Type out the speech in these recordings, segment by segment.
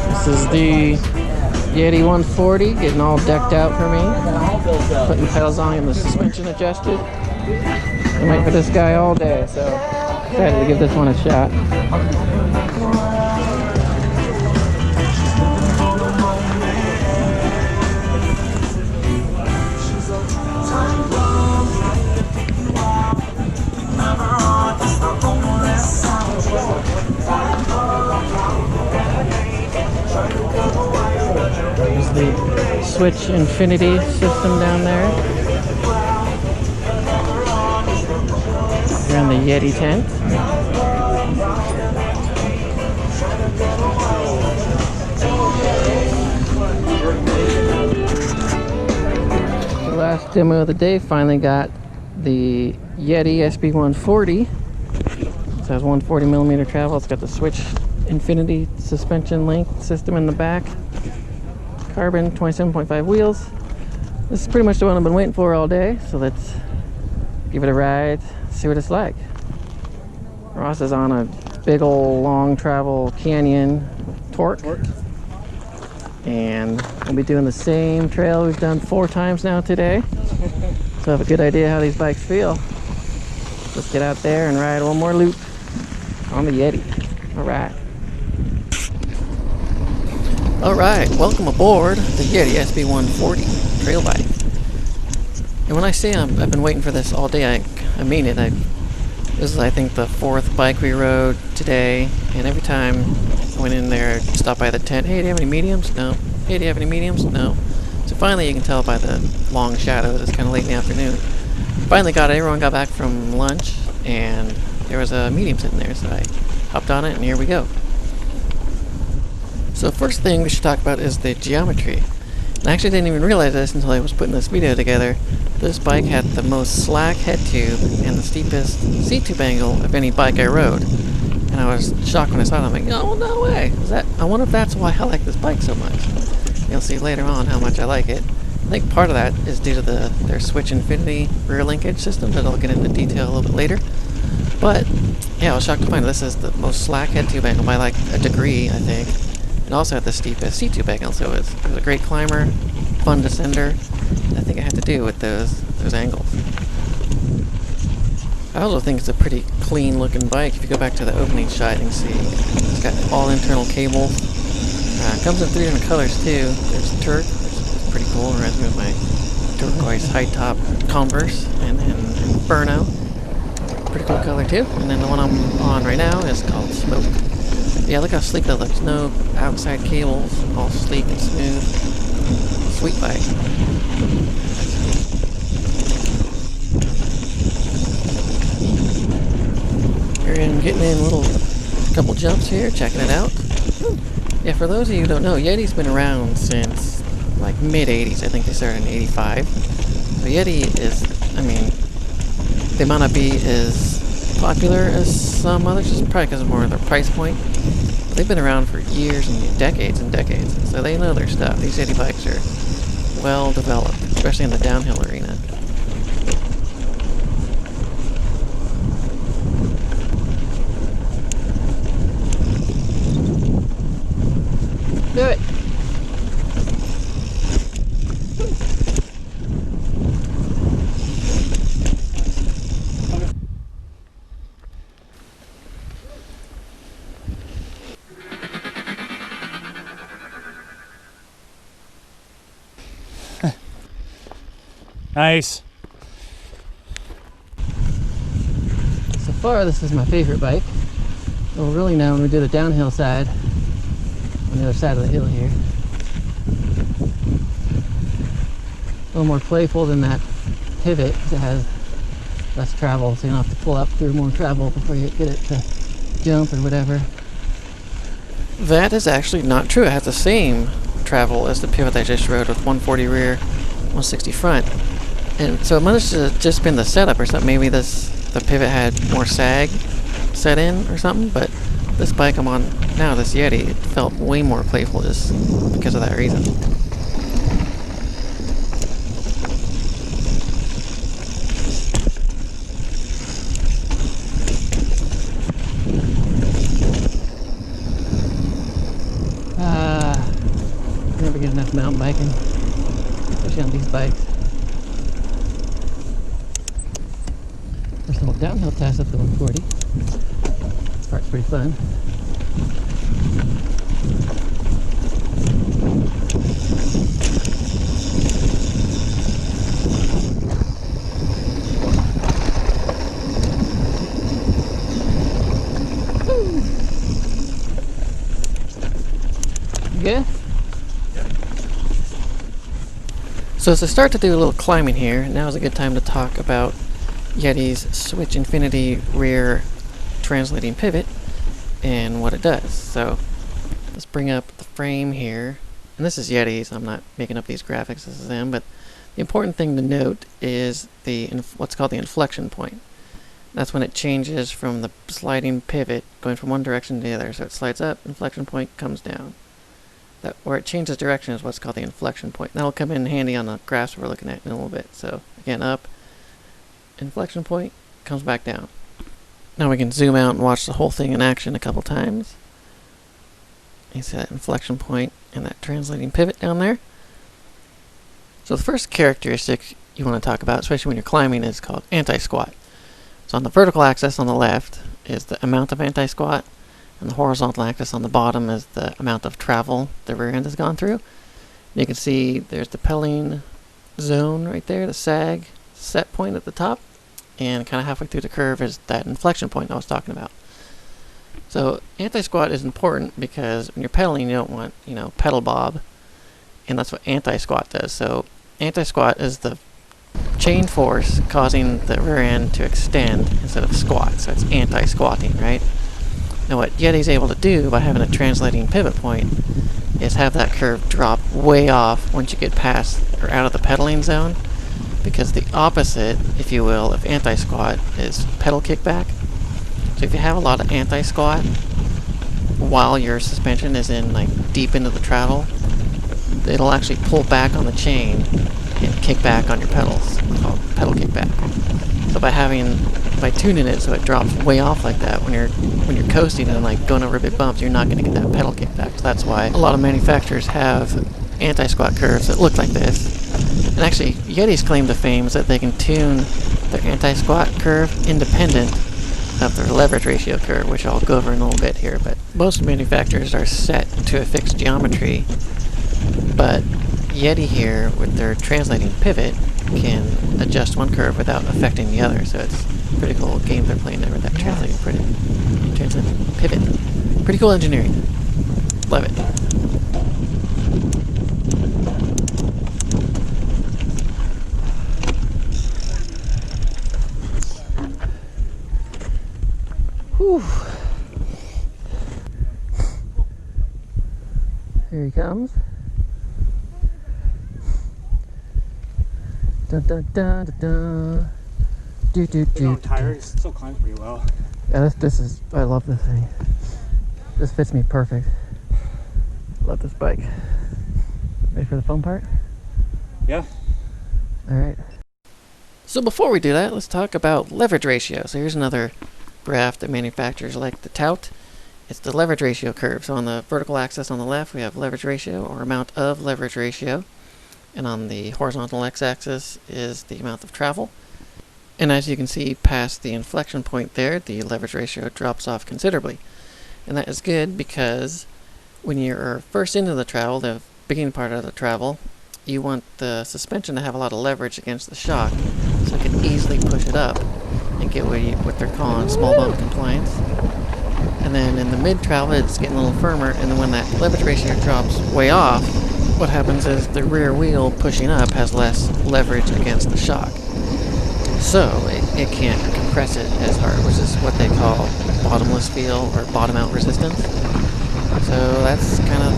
This is the Yeti 140 getting all decked out for me. Putting pedals on and the suspension adjusted. I wait for this guy all day, so excited to give this one a shot. There's the Switch Infinity system down there. Here in the Yeti tent. The last demo of the day finally got the Yeti SB140. It has 140mm travel. It's got the Switch Infinity suspension link system in the back. Carbon 27.5 wheels. This is pretty much the one I've been waiting for all day, so let's give it a ride, see what it's like. Ross is on a big old long travel Canyon torque. And we'll be doing the same trail we've done 4 times now today. So I have a good idea how these bikes feel. Let's get out there and ride one more loop on the Yeti. Alright. Alright, welcome aboard the Yeti SB140 trail bike. And when I say I've been waiting for this all day, I mean it. This is, I think, the 4th bike we rode today, and every time I went in there, stopped by the tent, hey, do you have any mediums? No. Hey, do you have any mediums? No. So finally you can tell by the long shadows, it's kind of late in the afternoon. Finally everyone got back from lunch, and there was a medium sitting there, so I hopped on it, and here we go. So first thing we should talk about is the geometry. And I actually didn't even realize this until I was putting this video together. This bike had the most slack head tube and the steepest seat tube angle of any bike I rode. And I was shocked when I saw it. I'm like, oh, no way. I wonder if that's why I like this bike so much. You'll see later on how much I like it. I think part of that is due to their Switch Infinity rear linkage system that I'll get into detail a little bit later. But yeah, I was shocked to find this is the most slack head tube angle by like a degree, I think. And also had the steepest seat tube angle, so it was a great climber, fun descender. I think it had to do with those angles. I also think it's a pretty clean looking bike. If you go back to the opening shot, you can see it's got all internal cables. It comes in 3 different colors too. There's Turk, which is pretty cool, reminds me of my turquoise high top Converse, and then Burno, pretty cool color too. And then the one I'm on right now is called Smoke. Yeah, look how sleek that looks. No outside cables, all sleek and smooth. Sweet bike. Here I'm getting in a couple jumps here, checking it out. Yeah, for those of you who don't know, Yeti's been around since like mid-80s. I think they started in 85. So Yeti is, I mean, they might not be as popular as some others, just probably because of more of their price point. But they've been around for years and decades, so they know their stuff. These Yeti bikes are well developed, especially in the downhill arena. Do it! Nice. So far, this is my favorite bike. We'll really know when we do the downhill side, on the other side of the hill here. A little more playful than that pivot, because it has less travel, so you don't have to pull up through more travel before you get it to jump or whatever. That is actually not true. It has the same travel as the pivot I just rode with 140 rear, 160 front. And so it must have just been the setup or something. Maybe the pivot had more sag set in or something, but this bike I'm on now, this Yeti, it felt way more playful just because of that reason. get enough mountain biking, especially on these bikes. First little downhill test up to 140. This part's pretty fun. Good? Yep. So as I start to do a little climbing here, now is a good time to talk about Yeti's Switch Infinity rear translating pivot and what it does. So let's bring up the frame here. And this is Yeti's. I'm not making up these graphics, this is them, but the important thing to note is the what's called the inflection point. That's when it changes from the sliding pivot going from one direction to the other. So it slides up, inflection point comes down. That where it changes direction is what's called the inflection point. That'll come in handy on the graphs we're looking at in a little bit. So again, up, inflection point, comes back down. Now we can zoom out and watch the whole thing in action a couple times. You see that inflection point and that translating pivot down there. So the first characteristic you want to talk about, especially when you're climbing, is called anti-squat. So on the vertical axis on the left is the amount of anti-squat, and the horizontal axis on the bottom is the amount of travel the rear end has gone through. You can see there's the pedaling zone right there, the sag set point at the top, and kind of halfway through the curve is that inflection point I was talking about. So anti-squat is important because when you're pedaling, you don't want, pedal bob, and that's what anti-squat does. So anti-squat is the chain force causing the rear end to extend instead of squat. So it's anti-squatting, right? Now what Yeti's able to do by having a translating pivot point is have that curve drop way off once you get past or out of the pedaling zone, because the opposite, if you will, of anti-squat is pedal kickback. So if you have a lot of anti-squat while your suspension is in deep into the travel, it'll actually pull back on the chain and kick back on your pedals. It's called pedal kickback. So by tuning it so it drops way off like that, when you're coasting and going over big bumps, you're not going to get that pedal kickback. So that's why a lot of manufacturers have anti-squat curves that look like this. And actually, Yeti's claim to fame is that they can tune their anti-squat curve independent of their leverage ratio curve, which I'll go over in a little bit here. But most manufacturers are set to a fixed geometry, but Yeti here, with their translating pivot, can adjust one curve without affecting the other. So it's a pretty cool game they're playing there with that translating pivot. Pretty cool engineering. Love it. Whew. Here he comes. Dun dun dun dun dun. Do do do. Tires still climb pretty well. Yeah, this is. I love this thing. This fits me perfect. Love this bike. Ready for the fun part? Yeah. All right. So before we do that, let's talk about leverage ratio. So here's another graph that manufacturers like to tout. It's the leverage ratio curve. So on the vertical axis on the left, we have leverage ratio, or amount of leverage ratio. And on the horizontal x-axis is the amount of travel. And as you can see past the inflection point there, the leverage ratio drops off considerably. And that is good because when you're first into the travel, the beginning part of the travel, you want the suspension to have a lot of leverage against the shock so it can easily push it up and get what they're calling small bump compliance. And then in the mid-travel, it's getting a little firmer, and then when that leverage ratio drops way off, what happens is the rear wheel pushing up has less leverage against the shock. So it can't compress it as hard, which is what they call bottomless feel or bottom out resistance. So that's kind of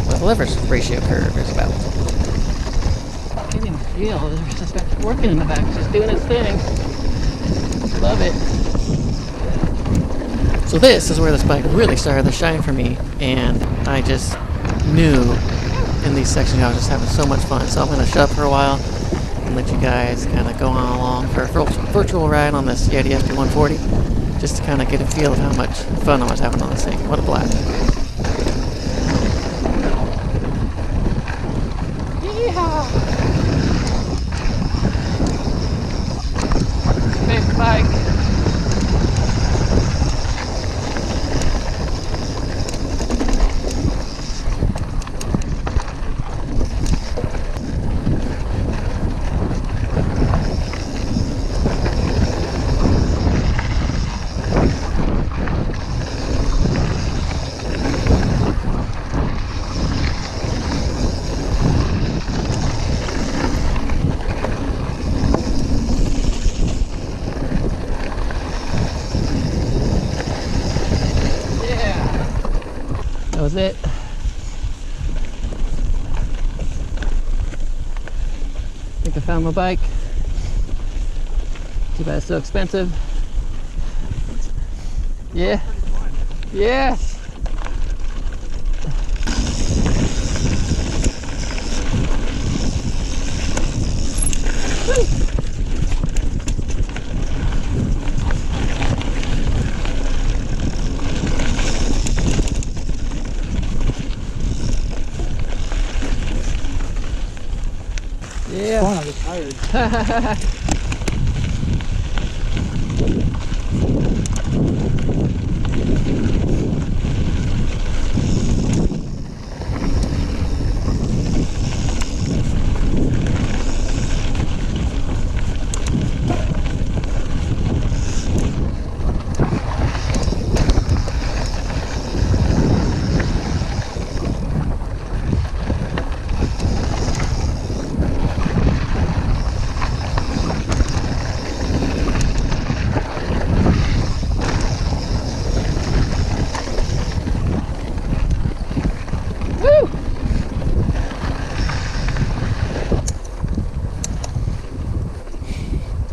what the leverage ratio curve is about. Getting the feel, there's just working in the back, just doing its thing. Love it. So this is where this bike really started to shine for me, and I just knew in these sections I was just having so much fun. So I'm going to shut up for a while and let you guys kind of go on along for a virtual ride on this Yeti SB140, just to kind of get a feel of how much fun I was having on this thing. What a blast. Big bike. That was it. I think I found my bike. Too bad it's so expensive. Yeah. Yes. Yeah. Fun, I'm just tired.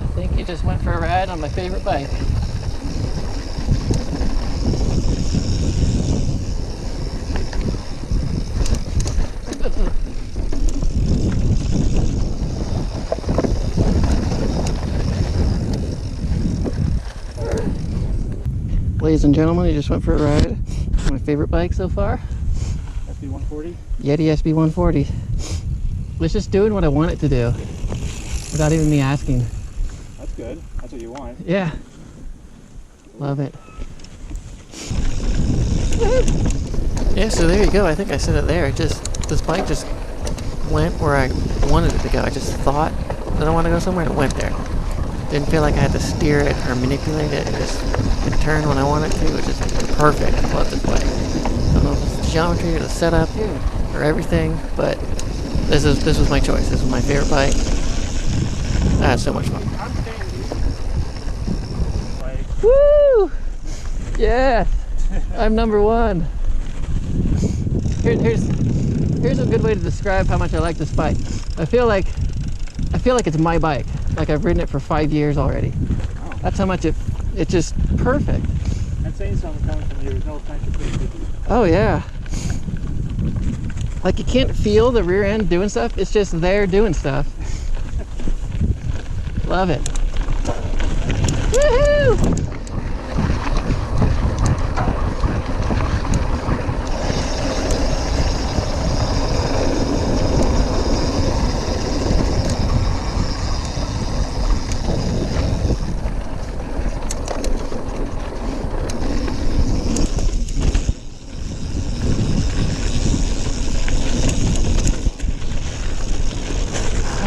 I think you just went for a ride on my favorite bike. Ladies and gentlemen, you just went for a ride on my favorite bike so far. SB140? Yeti SB140. It's just doing what I want it to do without even me asking. That's good. That's what you want. Yeah. Love it. Yeah, so there you go. I think I said it there. This bike just went where I wanted it to go. I just thought that I want to go somewhere and it went there. Didn't feel like I had to steer it or manipulate it. It turned when I wanted to. It was just perfect. I love this bike. I don't know if it's the geometry or the setup or everything, but this was my choice. This was my favorite bike. I had so much fun. I'm staying with you. Woo! Yeah! I'm number one. Here's a good way to describe how much I like this bike. I feel like it's my bike. Like I've ridden it for 5 years already. Oh. That's how much it's just perfect. I'm saying something coming from you. There's no offense to please. Oh yeah. Like you can't feel the rear end doing stuff. It's just there doing stuff. Love it. Woohoo!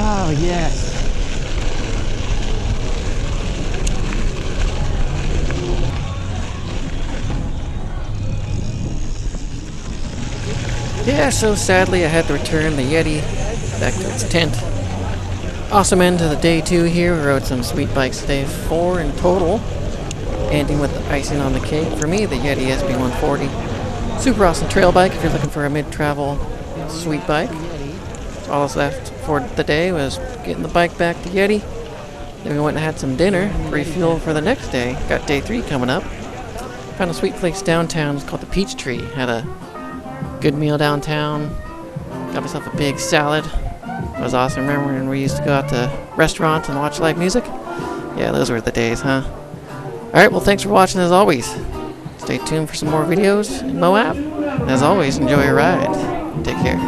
Oh, yes. Yeah, so sadly I had to return the Yeti back to its tent. Awesome end to the day 2 here. We rode some sweet bikes today, 4 in total. Ending with the icing on the cake. For me, the Yeti SB140. Super awesome trail bike if you're looking for a mid-travel sweet bike. All that's left for the day was getting the bike back to Yeti. Then we went and had some dinner, refuel for the next day. Got day 3 coming up. Found a sweet place downtown. It's called the Peachtree. Had a good meal downtown. Got myself a big salad. It was awesome. Remember when we used to go out to restaurants and watch live music? Yeah, those were the days, huh? Alright, well thanks for watching as always. Stay tuned for some more videos in Moab. And as always, enjoy your ride. Take care.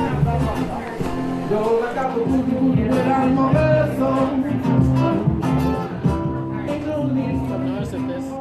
Notice if this